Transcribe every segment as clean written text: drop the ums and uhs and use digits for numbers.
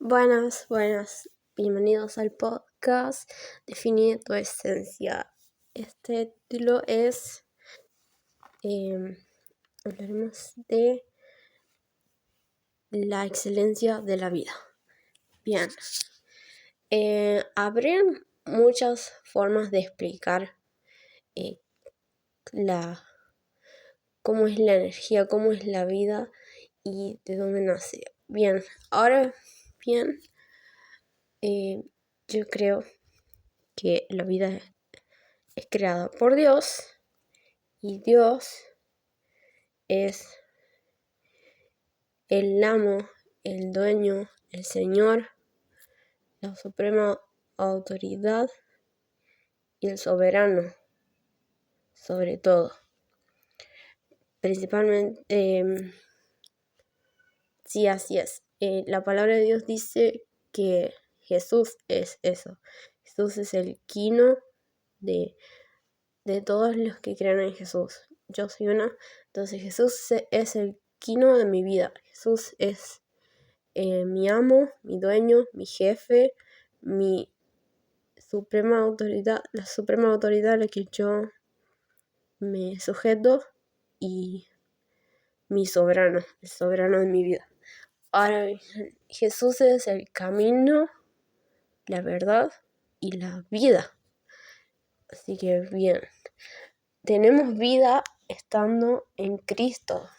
Buenas, buenas. Bienvenidos al podcast Define tu esencia. Este título es, hablaremos de la excelencia de la vida. Bien, habrían muchas formas de explicar cómo es la energía, cómo es la vida y de dónde nace. Bien, ahora bien, yo creo que la vida es creada por Dios y Dios es el amo, el dueño, el Señor, la suprema autoridad y el soberano sobre todo. Principalmente, sí, así es. La palabra de Dios dice que Jesús es eso. Jesús es el quino de todos los que creen en Jesús. Yo soy una. Entonces Jesús es el quino de mi vida. Jesús es mi amo, mi dueño, mi jefe, mi suprema autoridad, la suprema autoridad a la que yo me sujeto y mi soberano, el soberano de mi vida. Ahora, Jesús es el camino, la verdad y la vida. Así que bien, tenemos vida estando en Cristo.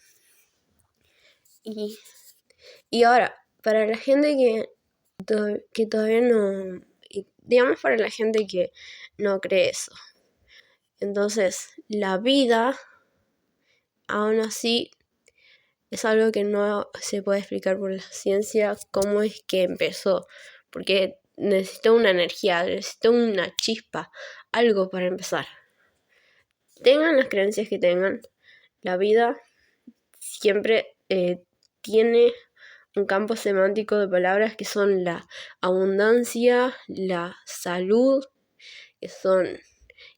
Y ahora, para la gente que todavía no, digamos para la gente que no cree eso. Entonces, la vida, aún así, es algo que no se puede explicar por la ciencia cómo es que empezó. Porque necesita una energía, necesita una chispa, algo para empezar. Tengan las creencias que tengan, la vida siempre tiene un campo semántico de palabras que son la abundancia, la salud, que son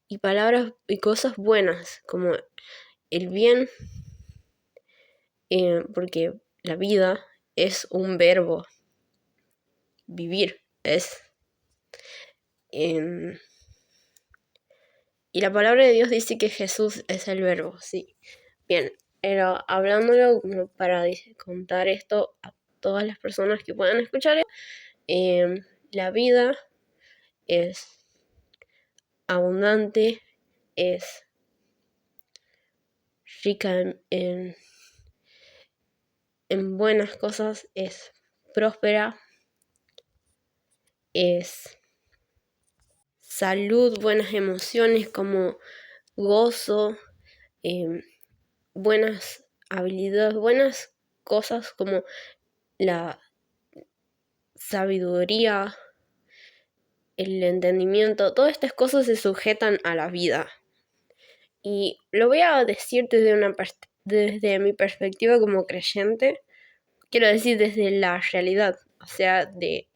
y palabras y cosas buenas como el bien, porque la vida es un verbo, vivir es, y la palabra de Dios dice que Jesús es el verbo, sí, bien, pero hablándolo como para contar esto a todas las personas que puedan escuchar, la vida es abundante, es rica en buenas cosas, es próspera, es salud, buenas emociones como gozo, buenas habilidades, buenas cosas como la sabiduría, el entendimiento, todas estas cosas se sujetan a la vida. Y lo voy a decir desde mi perspectiva como creyente, quiero decir desde la realidad, o sea, de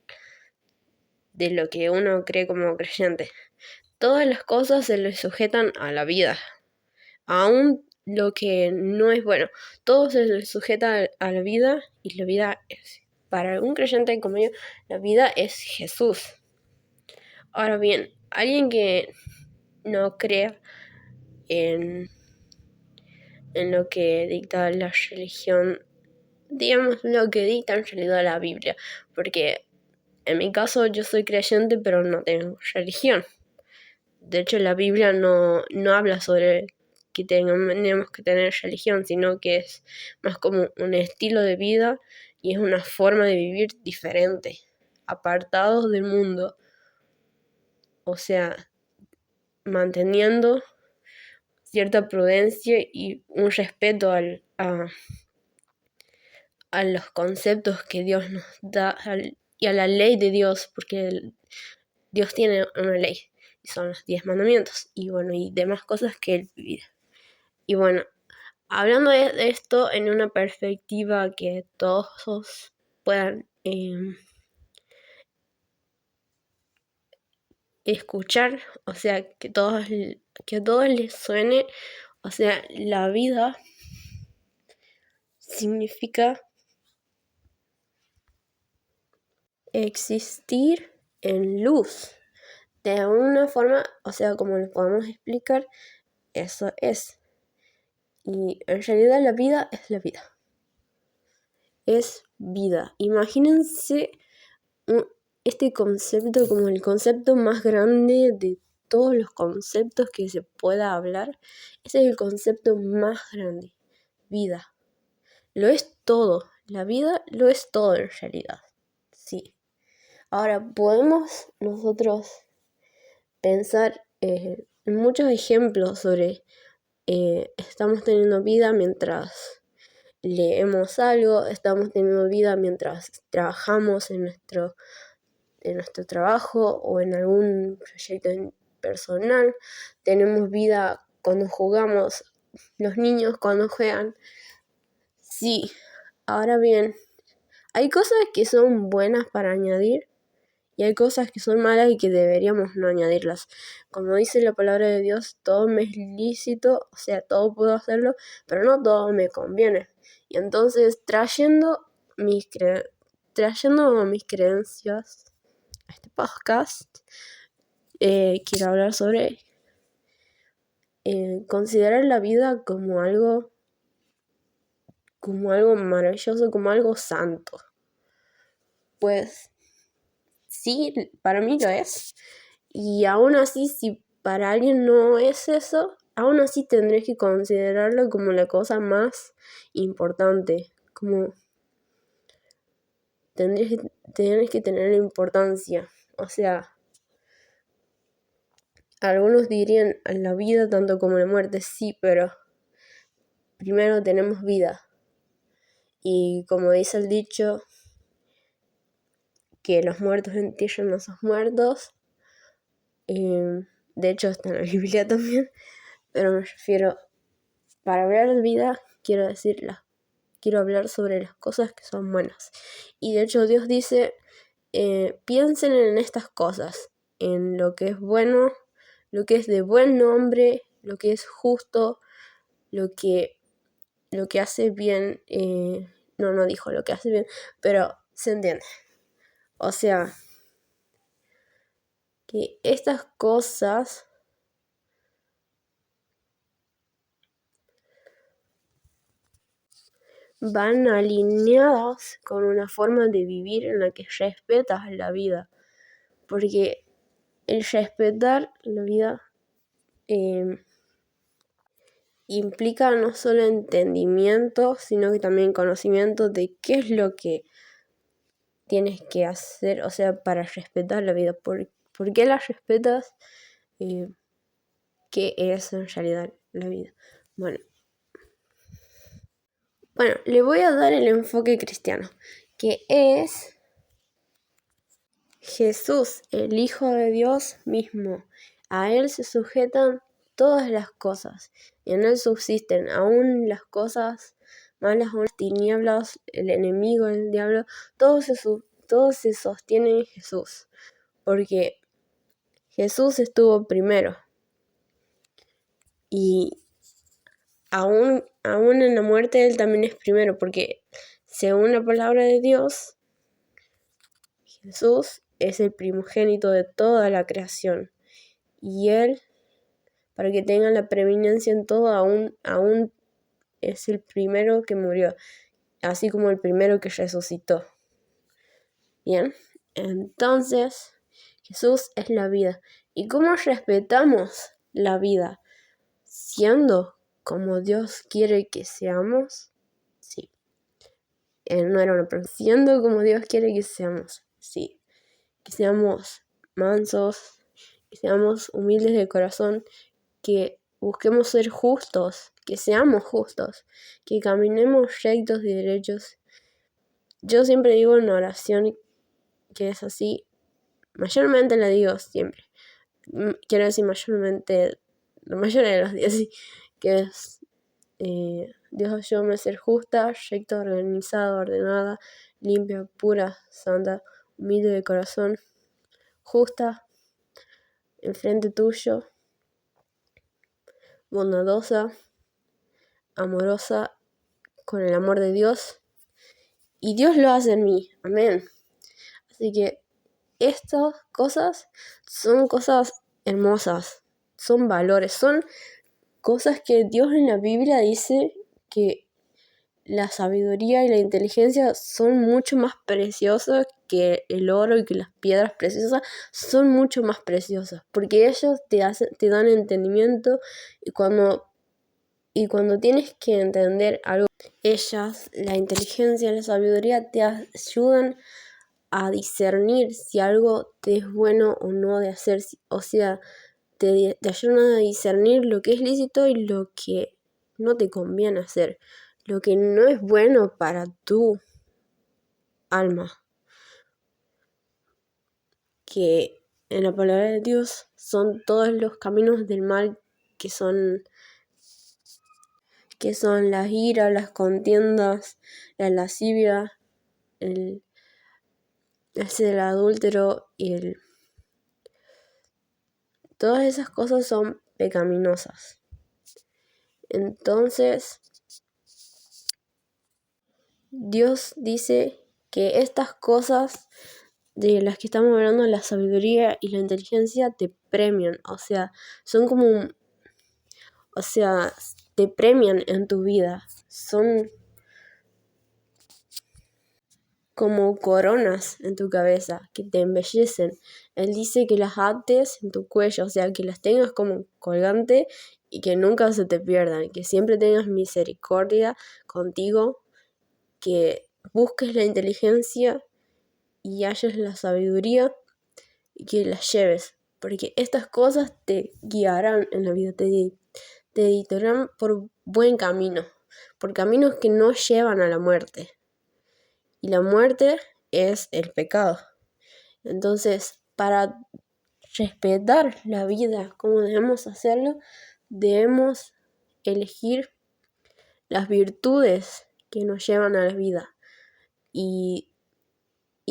lo que uno cree como creyente. Todas las cosas se le sujetan a la vida, aún lo que no es bueno. Todo se le sujeta a la vida y la vida es, para un creyente como yo, la vida es Jesús. Ahora bien, alguien que no crea en lo que dicta la religión, digamos lo que dicta en realidad la Biblia, porque en mi caso yo soy creyente pero no tengo religión. De hecho la Biblia no habla sobre que tenemos que tener religión, sino que es más como un estilo de vida y es una forma de vivir diferente, apartados del mundo, o sea, manteniendo cierta prudencia y un respeto a los conceptos que Dios nos da y a la ley de Dios, porque Dios tiene una ley y son los 10 mandamientos y bueno, y demás cosas que Él pide. Y bueno, hablando de esto en una perspectiva que todos puedan escuchar, o sea, que a todos les suene, o sea, la vida significa existir en luz. De alguna forma, o sea, como lo podemos explicar, eso es. Y en realidad la vida es la vida. Es vida. Imagínense este concepto como el concepto más grande de todos los conceptos que se pueda hablar. Ese es el concepto más grande. Vida. Lo es todo. La vida lo es todo en realidad. Sí. Ahora, podemos nosotros pensar en muchos ejemplos sobre estamos teniendo vida mientras leemos algo, estamos teniendo vida mientras trabajamos en nuestro trabajo o en algún proyecto personal, tenemos vida cuando jugamos, los niños cuando juegan. Sí, ahora bien, hay cosas que son buenas para añadir y hay cosas que son malas y que deberíamos no añadirlas. Como dice la palabra de Dios, todo me es lícito, o sea, todo puedo hacerlo, pero no todo me conviene. Y entonces, trayendo mis creencias a este podcast, quiero hablar sobre considerar la vida como algo maravilloso, como algo santo. Pues sí, para mí lo es. Y aún así, si para alguien no es eso, aún así tendré que considerarlo como la cosa más importante. Como tendré que tener importancia. O sea, algunos dirían la vida tanto como la muerte, sí, pero primero tenemos vida. Y como dice el dicho, que los muertos entierran a sus muertos. De hecho está en la Biblia también. Pero me refiero, para hablar de vida, quiero hablar sobre las cosas que son buenas. Y de hecho Dios dice, piensen en estas cosas, en lo que es bueno, lo que es de buen nombre, lo que es justo, lo que hace bien. No dijo lo que hace bien, pero se entiende. O sea, que estas cosas van alineadas con una forma de vivir en la que respetas la vida. Porque el respetar la vida implica no solo entendimiento, sino que también conocimiento de qué es lo que tienes que hacer, o sea, para respetar la vida. ¿Por qué la respetas? ¿Qué es en realidad la vida? Bueno, le voy a dar el enfoque cristiano, que es Jesús, el Hijo de Dios mismo. A Él se sujetan todas las cosas, y en Él subsisten aún las cosas malas, aún las tinieblas, el enemigo, el diablo, todo se sostiene en Jesús, porque Jesús estuvo primero. Y aún en la muerte Él también es primero, porque según la palabra de Dios, Jesús es el primogénito de toda la creación. Y Él, para que tengan la preeminencia en todo, aún es el primero que murió, así como el primero que resucitó. Bien, entonces Jesús es la vida. ¿Y cómo respetamos la vida? Siendo como Dios quiere que seamos. Sí. No era una pregunta. Siendo como Dios quiere que seamos. Sí. Que seamos mansos, que seamos humildes de corazón, que busquemos ser justos, que seamos justos, que caminemos rectos y derechos. Yo siempre digo en oración que es así, mayormente la digo siempre. Quiero decir mayormente, la mayoría de los días, sí, que es Dios ayúdame a ser justa, recta, organizada, ordenada, limpia, pura, santa, humilde de corazón, justa, enfrente tuyo, bondadosa, amorosa, con el amor de Dios. Y Dios lo hace en mí. Amén. Así que estas cosas son cosas hermosas, son valores, son cosas que Dios en la Biblia dice que la sabiduría y la inteligencia son mucho más preciosas que el oro y que las piedras preciosas son mucho más preciosas, porque ellos te dan entendimiento y cuando tienes que entender algo, ellas, la inteligencia y la sabiduría te ayudan a discernir si algo te es bueno o no de hacer, o sea, te ayudan a discernir lo que es lícito y lo que no te conviene hacer, lo que no es bueno para tu alma, que en la palabra de Dios son todos los caminos del mal, que son las iras, las contiendas, la lascivia, el adúltero y todas esas cosas son pecaminosas. Entonces, Dios dice que estas cosas de las que estamos hablando, la sabiduría y la inteligencia, te premian, o sea, son como, te premian en tu vida, son como coronas en tu cabeza que te embellecen. Él dice que las ates en tu cuello, o sea, que las tengas como colgante y que nunca se te pierdan, que siempre tengas misericordia contigo, que busques la inteligencia y halles la sabiduría y que las lleves, porque estas cosas te guiarán en la vida, te dirigirán por buen camino, por caminos que no llevan a la muerte. Y la muerte es el pecado. Entonces, para respetar la vida como debemos hacerlo, debemos elegir las virtudes que nos llevan a la vida y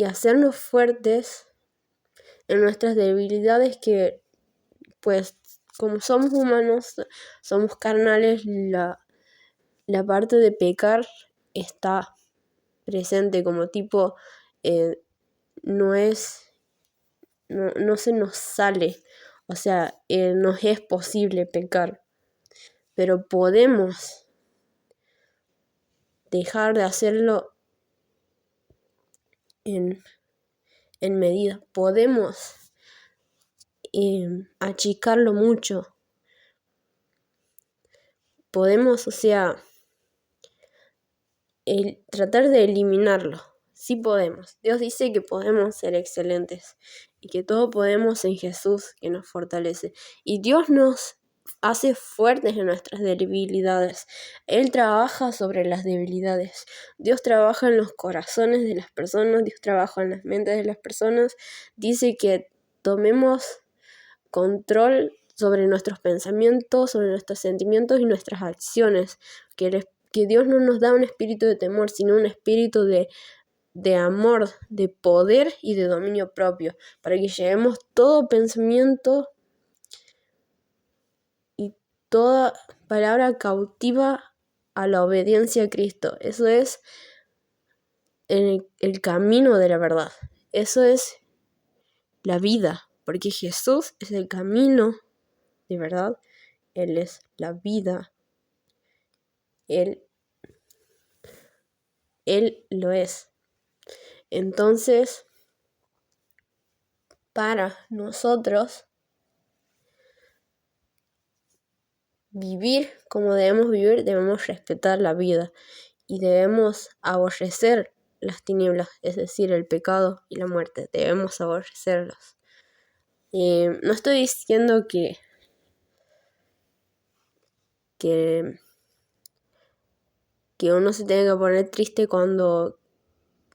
hacernos fuertes en nuestras debilidades, que pues como somos humanos, somos carnales, la parte de pecar está presente, como tipo no se nos sale, o sea, nos es posible pecar, pero podemos dejar de hacerlo en medida, podemos achicarlo mucho, podemos, o sea, tratar de eliminarlo. Sí podemos. Dios dice que podemos ser excelentes y que todo podemos en Jesús, que nos fortalece. Y Dios nos hace fuertes en nuestras debilidades. Él trabaja sobre las debilidades. Dios trabaja en los corazones de las personas. Dios trabaja en las mentes de las personas. Dice que tomemos control sobre nuestros pensamientos, sobre nuestros sentimientos y nuestras acciones. Que Dios no nos da un espíritu de temor, sino un espíritu de amor, de poder y de dominio propio, para que llevemos todo pensamiento y toda palabra cautiva a la obediencia a Cristo. Eso es el camino de la verdad. Eso es la vida, porque Jesús es el camino de verdad. Él es la vida. Él lo es. Entonces, para nosotros vivir como debemos vivir, debemos respetar la vida y debemos aborrecer las tinieblas, es decir, el pecado y la muerte. Debemos aborrecerlos. No estoy diciendo que uno se tenga que poner triste cuando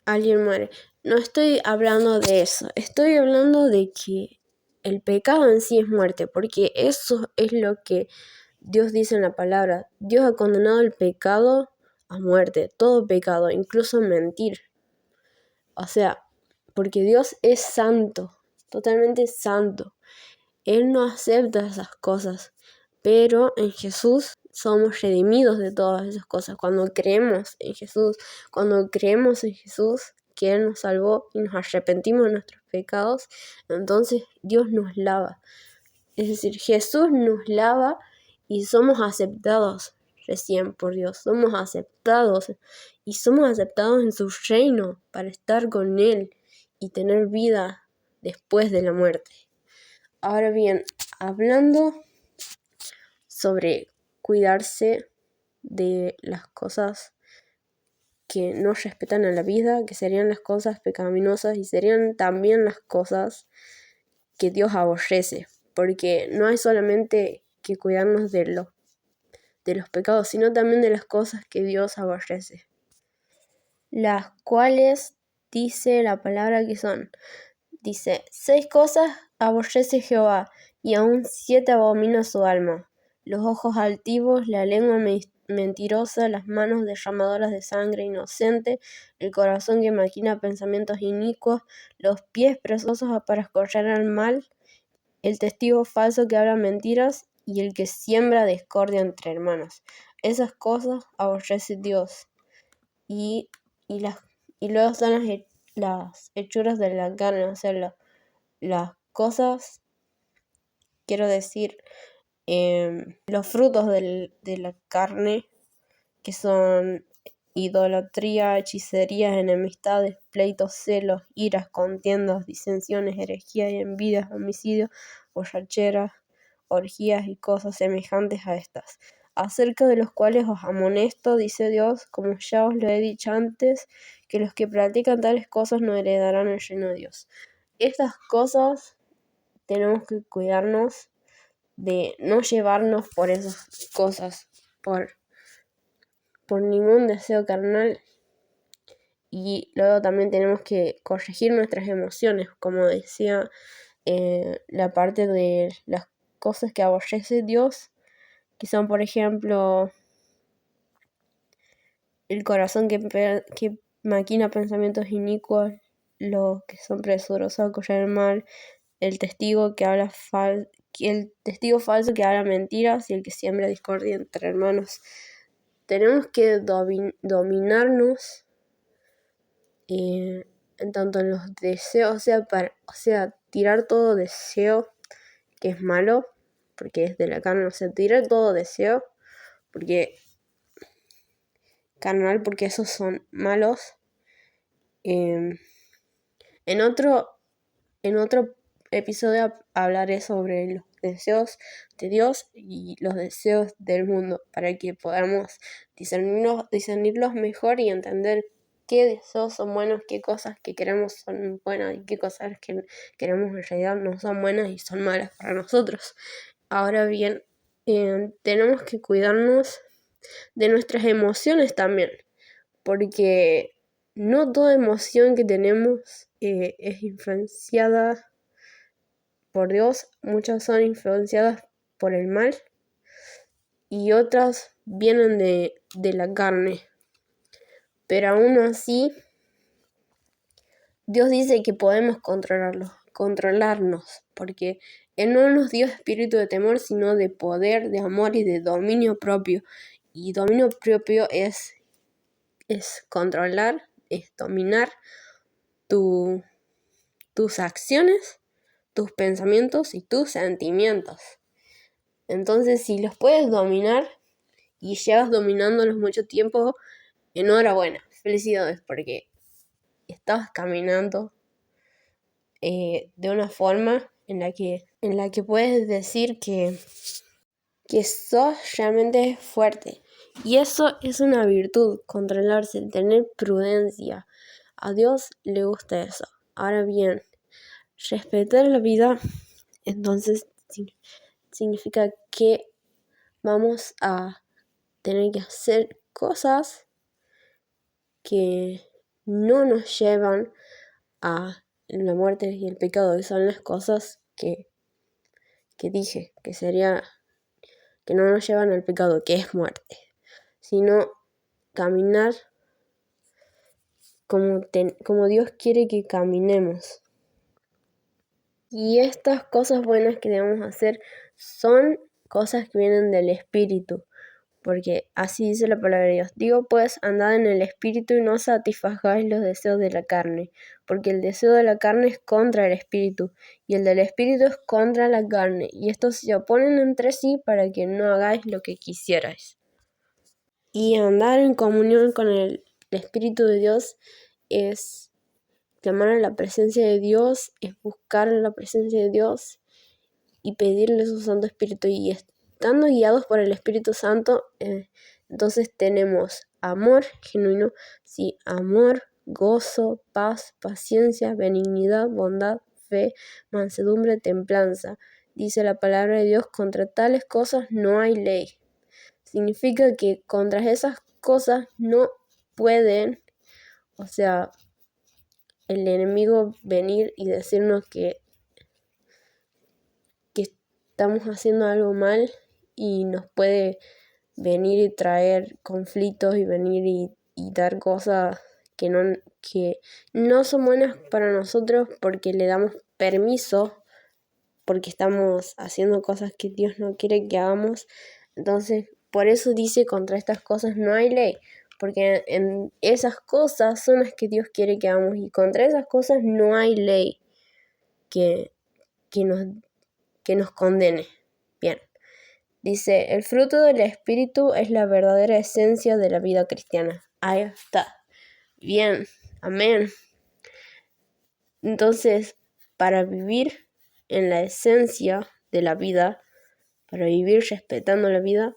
alguien muere. No estoy hablando de eso. Estoy hablando de que el pecado en sí es muerte, porque eso es lo que Dios dice en la palabra. Dios ha condenado el pecado a muerte, todo pecado, incluso mentir. O sea, porque Dios es santo, totalmente santo. Él no acepta esas cosas, pero en Jesús somos redimidos de todas esas cosas. Cuando creemos en Jesús, que Él nos salvó y nos arrepentimos de nuestros pecados, entonces Dios nos lava. Es decir, Jesús nos lava y somos aceptados recién por Dios. Somos aceptados y somos aceptados en su reino para estar con Él y tener vida después de la muerte. Ahora bien, hablando sobre cuidarse de las cosas que no respetan a la vida, que serían las cosas pecaminosas y serían también las cosas que Dios aborrece, porque no hay solamente que cuidarnos de los pecados, sino también de las cosas que Dios aborrece, las cuales dice la palabra que son. Dice, 6 cosas aborrece Jehová, y aún 7 abomina su alma: los ojos altivos, la lengua mentirosa, las manos derramadoras de sangre inocente, el corazón que maquina pensamientos inicuos, los pies presosos para correr al mal, el testigo falso que habla mentiras y el que siembra discordia entre hermanos. Esas cosas aborrece Dios. Y luego están las hechuras de la carne, o sea, las cosas, quiero decir, los frutos de la carne, que son idolatría, hechicerías, enemistades, pleitos, celos, iras, contiendas, disensiones, herejías y envidias, homicidios, borracheras, orgías y cosas semejantes a estas, acerca de los cuales os amonesto, dice Dios, como ya os lo he dicho antes, que los que practican tales cosas no heredarán el reino de Dios. Estas cosas tenemos que cuidarnos de no llevarnos por esas cosas, por ningún deseo carnal. Y luego también tenemos que corregir nuestras emociones, como decía, la parte de las cosas que aborrece Dios, que son, por ejemplo, el corazón que maquina pensamientos inicuos, los que son presurosos a correr el mal, el testigo que habla el testigo falso que habla mentiras y el que siembra discordia entre hermanos. Tenemos que dominarnos en tanto en los deseos, o sea, tirar todo deseo que es malo, porque es de la carne, o sea, tirar todo deseo, porque carnal, porque esos son malos. En otro episodio hablaré sobre los deseos de Dios y los deseos del mundo, para que podamos discernirlos mejor y entender qué deseos son buenos, qué cosas que queremos son buenas y qué cosas que queremos en realidad no son buenas y son malas para nosotros. Ahora bien, tenemos que cuidarnos de nuestras emociones también, porque no toda emoción que tenemos es influenciada por Dios. Muchas son influenciadas por el mal y otras vienen de la carne. Pero aún así, Dios dice que podemos controlarnos, porque Él no nos dio espíritu de temor, sino de poder, de amor y de dominio propio. Y dominio propio es controlar, es dominar tus acciones, tus pensamientos y tus sentimientos. Entonces, si los puedes dominar y llevas dominándolos mucho tiempo, enhorabuena, felicidades, porque estabas caminando de una forma en la que puedes decir que sos realmente fuerte. Y eso es una virtud, controlarse, tener prudencia. A Dios le gusta eso. Ahora bien, respetar la vida, entonces significa que vamos a tener que hacer cosas que no nos llevan a la muerte y el pecado, que son las cosas que dije, que sería que no nos llevan al pecado, que es muerte, sino caminar como Dios quiere que caminemos. Y estas cosas buenas que debemos hacer son cosas que vienen del Espíritu, porque así dice la palabra de Dios. Digo pues, andad en el Espíritu y no satisfagáis los deseos de la carne, porque el deseo de la carne es contra el Espíritu, y el del Espíritu es contra la carne, y estos se oponen entre sí para que no hagáis lo que quisierais. Y andar en comunión con el Espíritu de Dios es clamar a la presencia de Dios, es buscar la presencia de Dios y pedirle su Santo Espíritu. Y estando guiados por el Espíritu Santo, entonces tenemos amor genuino, sí, amor, gozo, paz, paciencia, benignidad, bondad, fe, mansedumbre, templanza. Dice la palabra de Dios, contra tales cosas no hay ley. Significa que contra esas cosas no pueden, o sea, el enemigo venir y decirnos que estamos haciendo algo mal y nos puede venir y traer conflictos y venir y dar cosas que no son buenas para nosotros porque le damos permiso, porque estamos haciendo cosas que Dios no quiere que hagamos. Entonces, por eso dice, contra estas cosas no hay ley, porque en esas cosas son las que Dios quiere que hagamos, y contra esas cosas no hay ley que nos condene. Bien, dice, el fruto del Espíritu es la verdadera esencia de la vida cristiana. Ahí está. Bien, amén. Entonces, para vivir en la esencia de la vida, para vivir respetando la vida,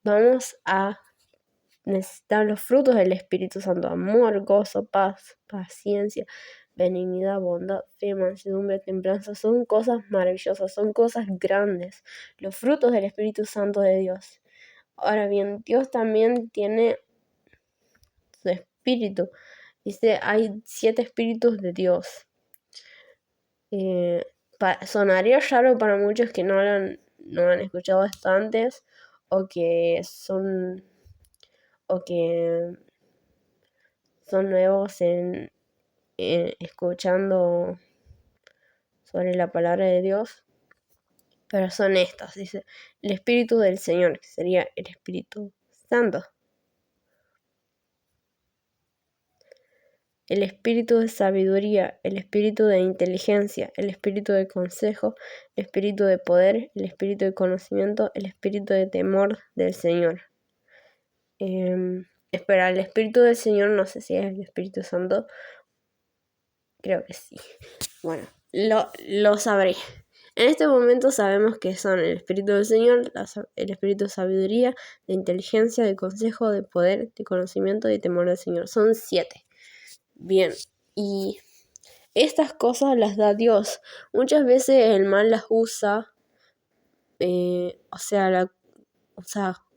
vamos a necesitar los frutos del Espíritu Santo: amor, gozo, paz, paciencia, benignidad, bondad, fe, mansedumbre, templanza. Son cosas maravillosas, son cosas grandes, los frutos del Espíritu Santo de Dios. Ahora bien, Dios también tiene su espíritu. Dice, hay 7 espíritus de Dios. Sonaría raro para muchos que no han escuchado esto antes, o que son nuevos en escuchando sobre la palabra de Dios, pero son estos. Dice, el Espíritu del Señor, que sería el Espíritu Santo. El espíritu de sabiduría, el espíritu de inteligencia, el espíritu de consejo, el espíritu de poder, el espíritu de conocimiento, el espíritu de temor del Señor. Espera, el espíritu del Señor, no sé si es el Espíritu Santo. Creo que sí. Bueno, lo sabré. En este momento sabemos que son el Espíritu del Señor, el Espíritu de sabiduría, de inteligencia, de consejo, de poder, de conocimiento y de temor del Señor. Son 7. Bien, y estas cosas las da Dios. Muchas veces el mal las usa,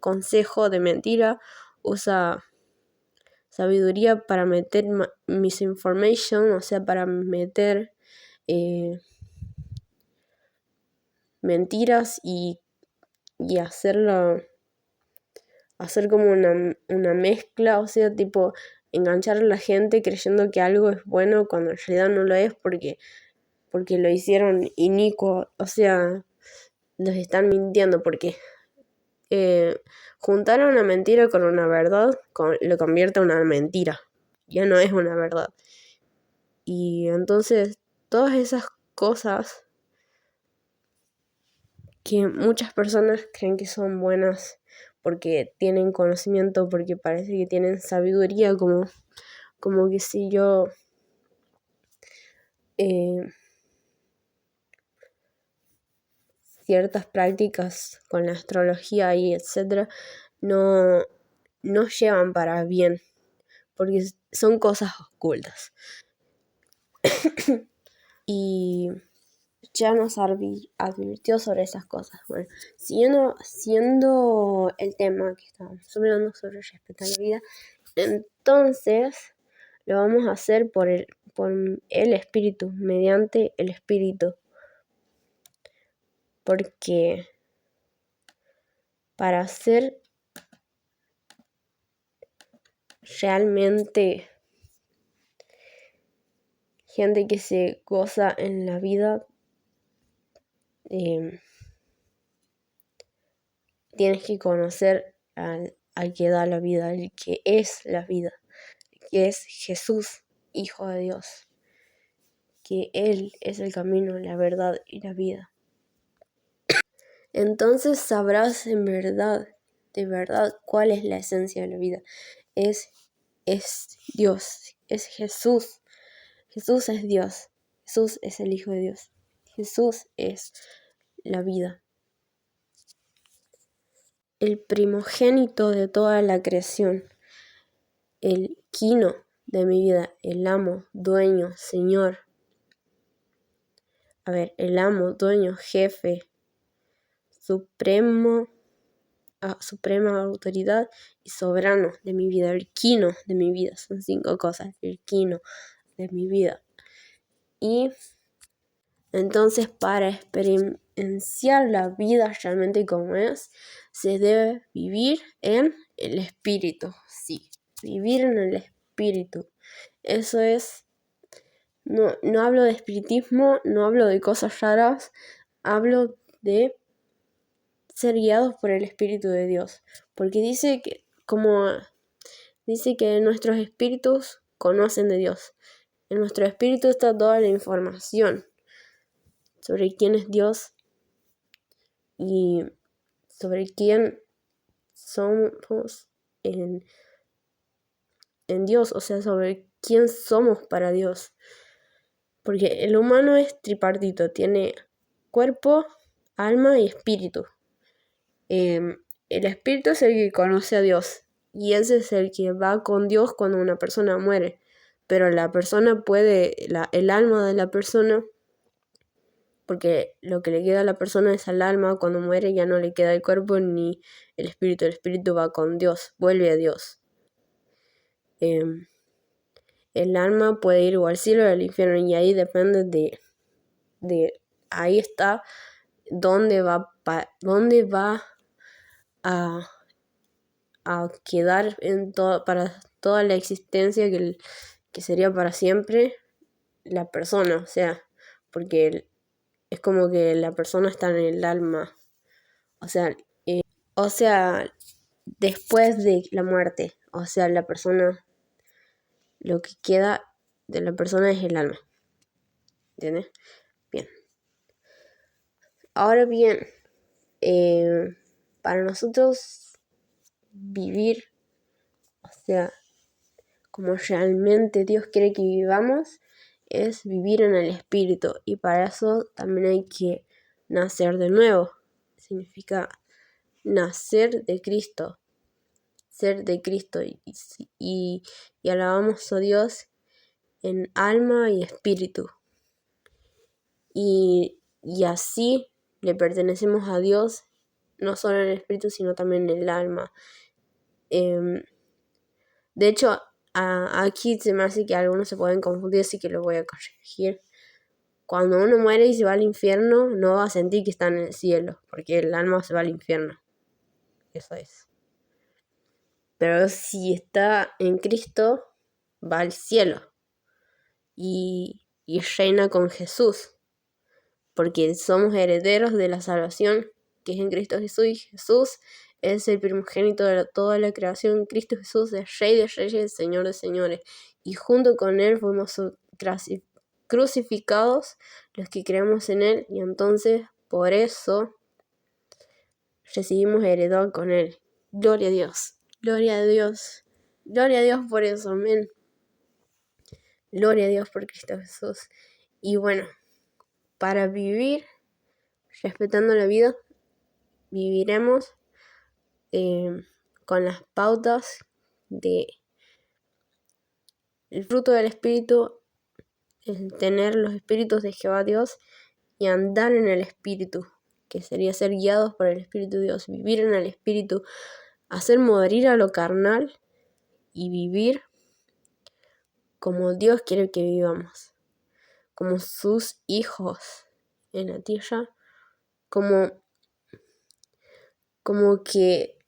consejo de mentira, usa sabiduría para meter misinformation, o sea, para meter mentiras y hacer como una mezcla, o sea, tipo enganchar a la gente creyendo que algo es bueno cuando en realidad no lo es, porque lo hicieron inicuo, o sea, los están mintiendo, porque juntar una mentira con una verdad lo convierte en una mentira, ya no es una verdad. Y entonces todas esas cosas que muchas personas creen que son buenas porque tienen conocimiento, porque parece que tienen sabiduría, como que si yo ciertas prácticas con la astrología y etcétera no llevan para bien, porque son cosas ocultas. Y ya nos advirtió sobre esas cosas. Bueno, siendo el tema que estábamos hablando sobre respetar la vida, entonces lo vamos a hacer por el Espíritu, mediante el Espíritu. Porque para ser realmente gente que se goza en la vida, tienes que conocer al que da la vida, al que es la vida, que es Jesús, Hijo de Dios, que Él es el camino, la verdad y la vida. Entonces sabrás en verdad, de verdad, cuál es la esencia de la vida. Es Dios, es Jesús. Jesús es Dios. Jesús es el Hijo de Dios. Jesús es la vida. El primogénito de toda la creación. El quino de mi vida. El amo, dueño, señor. El amo, dueño, jefe, suprema autoridad y soberano de mi vida. El quino de mi vida. Son 5 cosas. El quino de mi vida. Y entonces, para experienciar la vida realmente como es, se debe vivir en el espíritu. Sí, vivir en el espíritu. Eso es, no hablo de espiritismo, no hablo de cosas raras, hablo de ser guiados por el Espíritu de Dios. Porque dice que nuestros espíritus conocen de Dios. En nuestro espíritu está toda la información sobre quién es Dios y sobre quién somos en Dios, o sea, sobre quién somos para Dios. Porque el humano es tripartito, tiene cuerpo, alma y espíritu. El espíritu es el que conoce a Dios y ese es el que va con Dios cuando una persona muere. Pero la persona el alma de la persona, porque lo que le queda a la persona es al alma, cuando muere ya no le queda el cuerpo ni el espíritu va con Dios, vuelve a Dios. El alma puede ir o al cielo o al infierno y ahí depende de ahí está dónde va a quedar para toda la existencia que sería para siempre la persona, o sea, porque es como que la persona está en el alma, o sea, después de la muerte, o sea, la persona, lo que queda de la persona es el alma, ¿entiendes? Bien. Ahora bien, para nosotros vivir, o sea, como realmente Dios quiere que vivamos, es vivir en el Espíritu. Y para eso también hay que nacer de nuevo. Significa nacer de Cristo. Ser de Cristo. Y alabamos a Dios en alma y espíritu. Y así le pertenecemos a Dios, no solo en el espíritu, sino también en el alma. De hecho, aquí se me hace que algunos se pueden confundir, así que lo voy a corregir. Cuando uno muere y se va al infierno, no va a sentir que está en el cielo, porque el alma se va al infierno. Eso es. Pero si está en Cristo, va al cielo y reina con Jesús, porque somos herederos de la salvación que es en Cristo Jesús, y Jesús es el primogénito de toda la creación. Cristo Jesús es Rey de Reyes, Señor de Señores, y junto con Él fuimos crucificados los que creemos en Él, y entonces por eso recibimos heredad con Él. Gloria a Dios, gloria a Dios, gloria a Dios por eso, amén. Gloria a Dios por Cristo Jesús. Y bueno, para vivir respetando la vida, viviremos con las pautas de el fruto del Espíritu, el tener los espíritus de Jehová Dios y andar en el Espíritu, que sería ser guiados por el Espíritu de Dios, vivir en el Espíritu, hacer morir a lo carnal y vivir como Dios quiere que vivamos, como sus hijos en la tierra, como que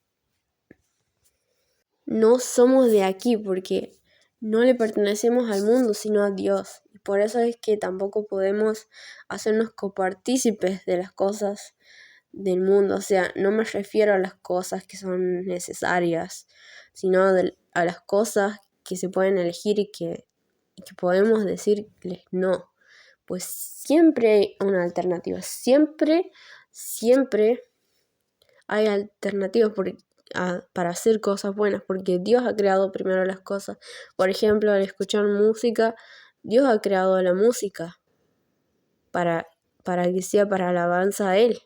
no somos de aquí, porque no le pertenecemos al mundo, sino a Dios. Y por eso es que tampoco podemos hacernos copartícipes de las cosas del mundo. O sea, no me refiero a las cosas que son necesarias, sino a las cosas que se pueden elegir y que podemos decirles no. Pues siempre hay una alternativa, siempre hay alternativas para hacer cosas buenas, porque Dios ha creado primero las cosas. Por ejemplo, al escuchar música, Dios ha creado la música para que sea para alabanza a Él.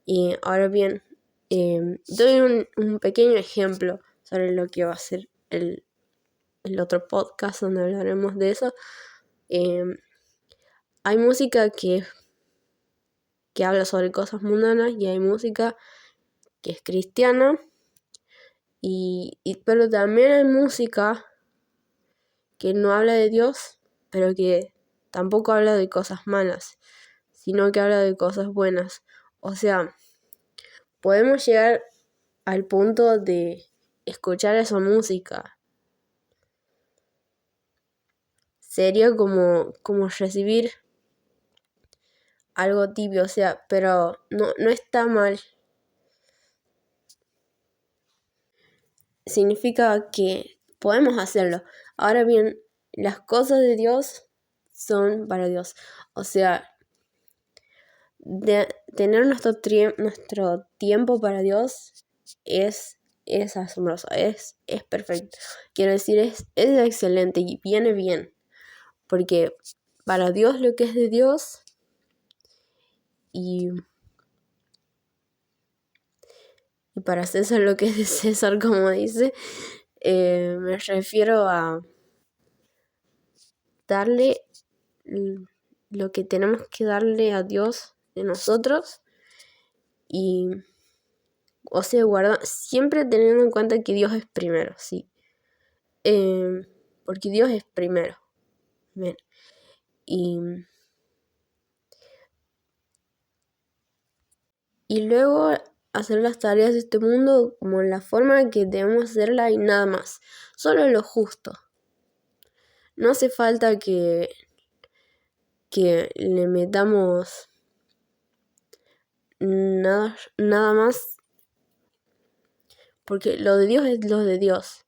Y ahora bien, doy un pequeño ejemplo sobre lo que va a ser el otro podcast donde hablaremos de eso. Hay música que habla sobre cosas mundanas y hay música que es cristiana, pero también hay música que no habla de Dios, pero que tampoco habla de cosas malas, sino que habla de cosas buenas. O sea, podemos llegar al punto de escuchar esa música. Sería como recibir algo tibio, o sea, pero no está mal. Significa que podemos hacerlo. Ahora bien, las cosas de Dios son para Dios. O sea, tener nuestro tiempo para Dios es asombroso, es perfecto. Quiero decir, es excelente y viene bien. Porque para Dios lo que es de Dios y para César lo que es de César, como dice, me refiero a darle lo que tenemos que darle a Dios de nosotros y, o sea, siempre teniendo en cuenta que Dios es primero, sí. Porque Dios es primero. Bien. Y luego hacer las tareas de este mundo como en la forma que debemos hacerla y nada más. Solo lo justo. No hace falta que le metamos nada más, porque lo de Dios es lo de Dios.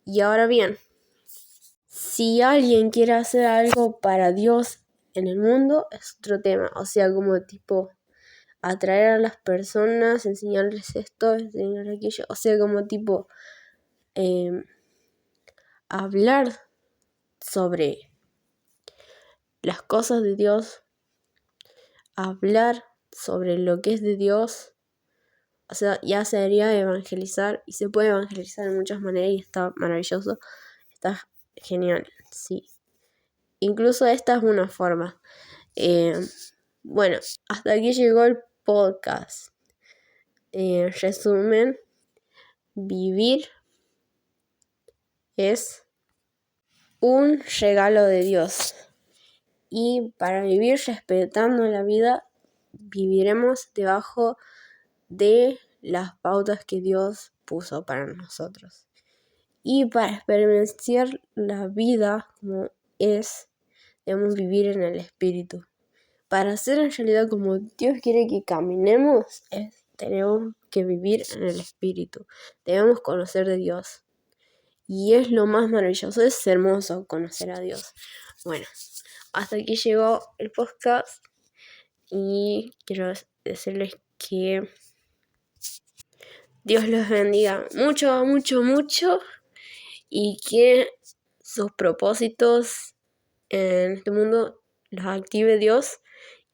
Y ahora bien, si alguien quiere hacer algo para Dios en el mundo, es otro tema. O sea, como tipo atraer a las personas, enseñarles esto, enseñarles aquello. O sea, como tipo hablar sobre las cosas de Dios, hablar sobre lo que es de Dios. O sea, ya sería evangelizar, y se puede evangelizar de muchas maneras y está maravilloso, está genial, sí. Incluso esta es una forma. Bueno, hasta aquí llegó el podcast. Resumen, vivir es un regalo de Dios. Y para vivir respetando la vida, viviremos debajo de las pautas que Dios puso para nosotros. Y para experimentar la vida como es, debemos vivir en el Espíritu. Para ser en realidad como Dios quiere que caminemos, tenemos que vivir en el Espíritu. Debemos conocer de Dios. Y es lo más maravilloso, es hermoso conocer a Dios. Bueno, hasta aquí llegó el podcast y quiero decirles que Dios los bendiga mucho, mucho, mucho y que sus propósitos en este mundo los active Dios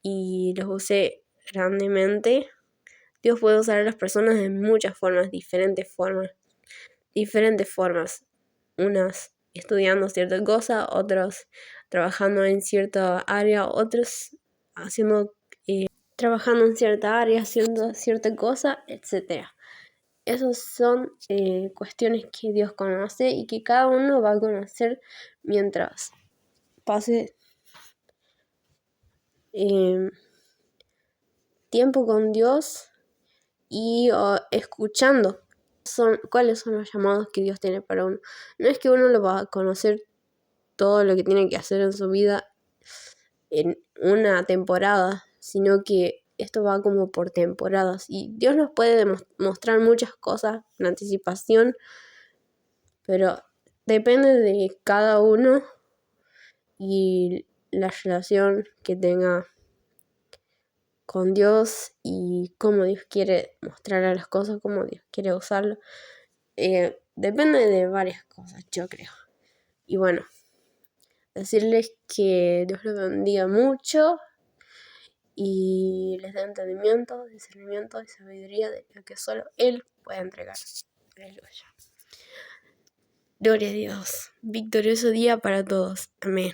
y los use grandemente. Dios puede usar a las personas de muchas formas, diferentes formas. Unas estudiando cierta cosa, otros trabajando en cierta área, otros trabajando en cierta área, haciendo cierta cosa, etc. Esas son cuestiones que Dios conoce y que cada uno va a conocer mientras pase tiempo con Dios y escuchando cuáles son los llamados que Dios tiene para uno. No es que uno lo va a conocer todo lo que tiene que hacer en su vida en una temporada, sino que esto va como por temporadas y Dios nos puede mostrar muchas cosas en anticipación, pero depende de cada uno y la relación que tenga con Dios y cómo Dios quiere mostrar a las cosas, cómo Dios quiere usarlo. Depende de varias cosas, yo creo. Y bueno, decirles que Dios los bendiga mucho y les dé entendimiento, discernimiento y sabiduría de lo que solo Él puede entregar. Aleluya. Gloria a Dios. Victorioso día para todos. Amén.